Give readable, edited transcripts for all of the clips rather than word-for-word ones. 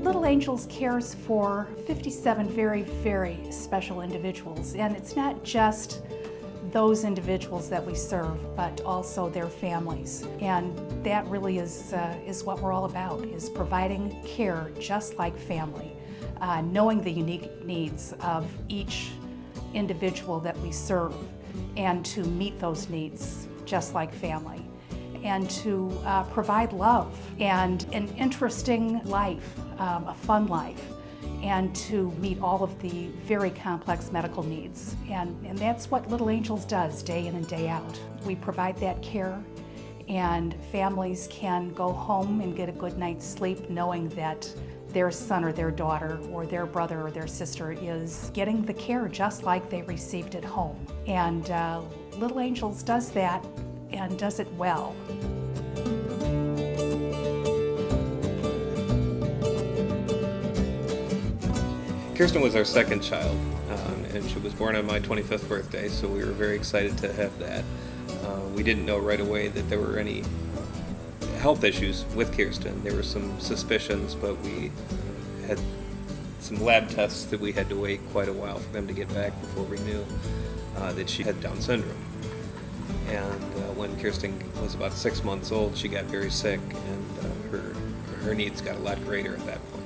Little Angels cares for 57 very, very special individuals, and it's not just those individuals that we serve, but also their families. And that really is what we're all about, is providing care just like family, knowing the unique needs of each individual that we serve, and to meet those needs just like family, and to provide love and an interesting life, a fun life, and to meet all of the very complex medical needs. And that's what Little Angels does day in and day out. We provide that care, and families can go home and get a good night's sleep knowing that their son or their daughter or their brother or their sister is getting the care just like they received at home. And Little Angels does that and does it well. Kirsten was our second child, and she was born on my 25th birthday, so we were very excited to have that. We didn't know right away that there were any health issues with Kirsten. There were some suspicions, but we had some lab tests that we had to wait quite a while for them to get back before we knew that she had Down syndrome. And when Kirsten was about 6 months old, she got very sick, and her needs got a lot greater at that point.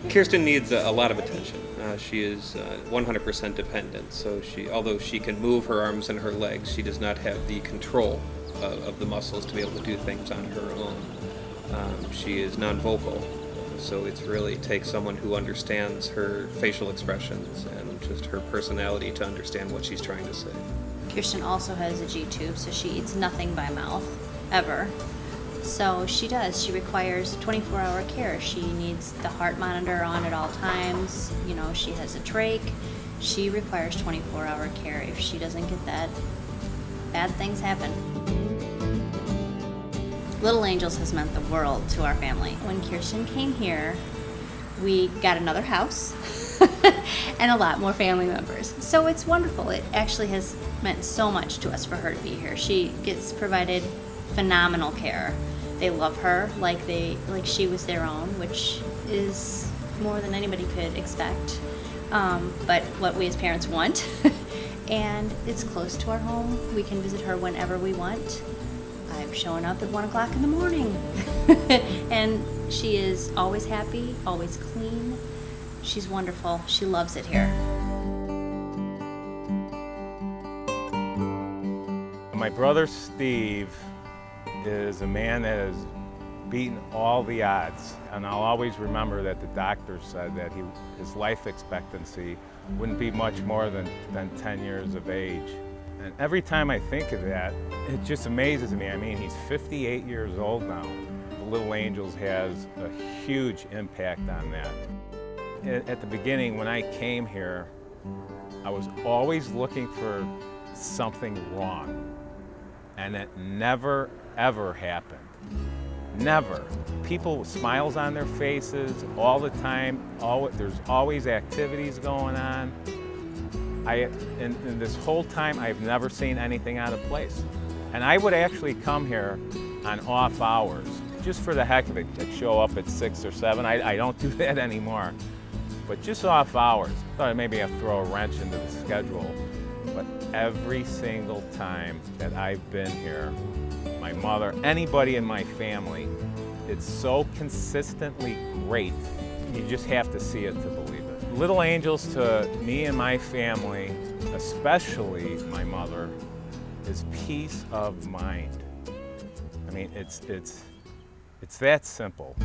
Kirsten needs a lot of attention. She is 100% dependent, so although she can move her arms and her legs, she does not have the control of the muscles to be able to do things on her own. She is non-vocal, so it really takes someone who understands her facial expressions and just her personality to understand what she's trying to say. Kirsten also has a G-tube, so she eats nothing by mouth, ever. So she requires 24-hour care. She needs the heart monitor on at all times. You know, she has a trach. She requires 24-hour care. If she doesn't get that, bad things happen. Little Angels has meant the world to our family. When Kirsten came here, we got another house and a lot more family members. So it's wonderful. It actually has meant so much to us for her to be here. She gets provided phenomenal care. They love her like she was their own, which is more than anybody could expect. But what we as parents want. And it's close to our home. We can visit her whenever we want. I've shown up at 1 o'clock in the morning. And she is always happy, always clean. She's wonderful. She loves it here. My brother Steve is a man that has beaten all the odds, and I'll always remember that the doctor said that his life expectancy wouldn't be much more than 10 years of age. And every time I think of that, it just amazes me. I mean, he's 58 years old now. The Little Angels has a huge impact on that. At the beginning, when I came here, I was always looking for something wrong, and it never, ever happened. Never. People with smiles on their faces all the time. There's always activities going on. In this whole time, I've never seen anything out of place. And I would actually come here on off hours, just for the heck of it. I'd show up at 6 or 7. I don't do that anymore. But just off hours. Thought maybe I'd throw a wrench into the schedule. But every single time that I've been here, my mother, anybody in my family, it's so consistently great. You just have to see it to believe it. Little Angels to me and my family, especially my mother, is peace of mind. I mean, it's that simple.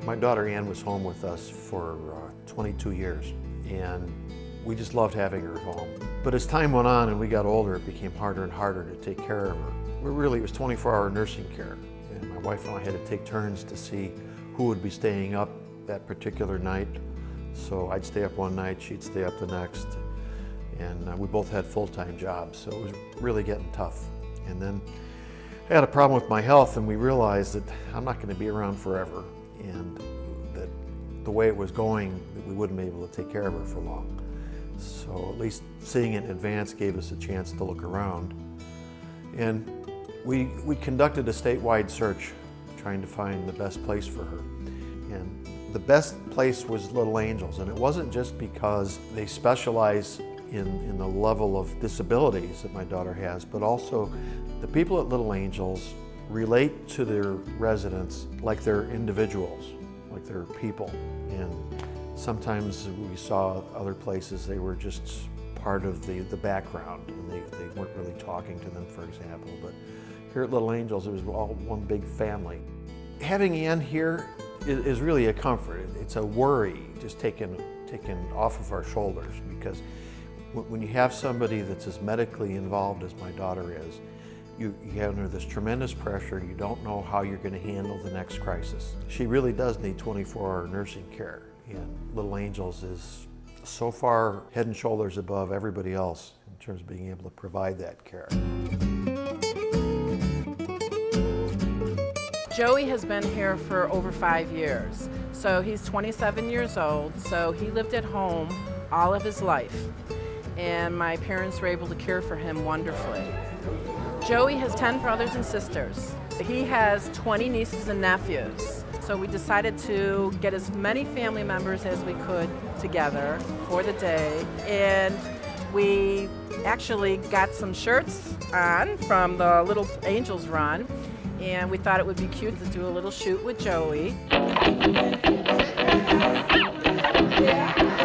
My daughter Ann was home with us for 22 years, and we just loved having her at home. But as time went on and we got older, it became harder and harder to take care of her. It was 24-hour nursing care, and my wife and I had to take turns to see who would be staying up that particular night. So I'd stay up one night, she'd stay up the next, and we both had full-time jobs, so it was really getting tough. And then I had a problem with my health, and we realized that I'm not going to be around forever, and that the way it was going, that we wouldn't be able to take care of her for long. So at least seeing it in advance gave us a chance to look around. And We conducted a statewide search trying to find the best place for her. And the best place was Little Angels, and it wasn't just because they specialize in the level of disabilities that my daughter has, but also the people at Little Angels relate to their residents like they're individuals, like they're people. And sometimes we saw other places they were just part of the background, and they weren't really talking to them, for example. But here at Little Angels, it was all one big family. Having Ann here is really a comfort. It's a worry just taken off of our shoulders, because when you have somebody that's as medically involved as my daughter is, you have under this tremendous pressure. You don't know how you're going to handle the next crisis. She really does need 24-hour nursing care, and Little Angels is so far head and shoulders above everybody else in terms of being able to provide that care. Joey has been here for over 5 years. So he's 27 years old, so he lived at home all of his life. And my parents were able to care for him wonderfully. Joey has 10 brothers and sisters. He has 20 nieces and nephews. So we decided to get as many family members as we could together for the day. And we actually got some shirts on from the Little Angels run. And we thought it would be cute to do a little shoot with Joey. Yeah.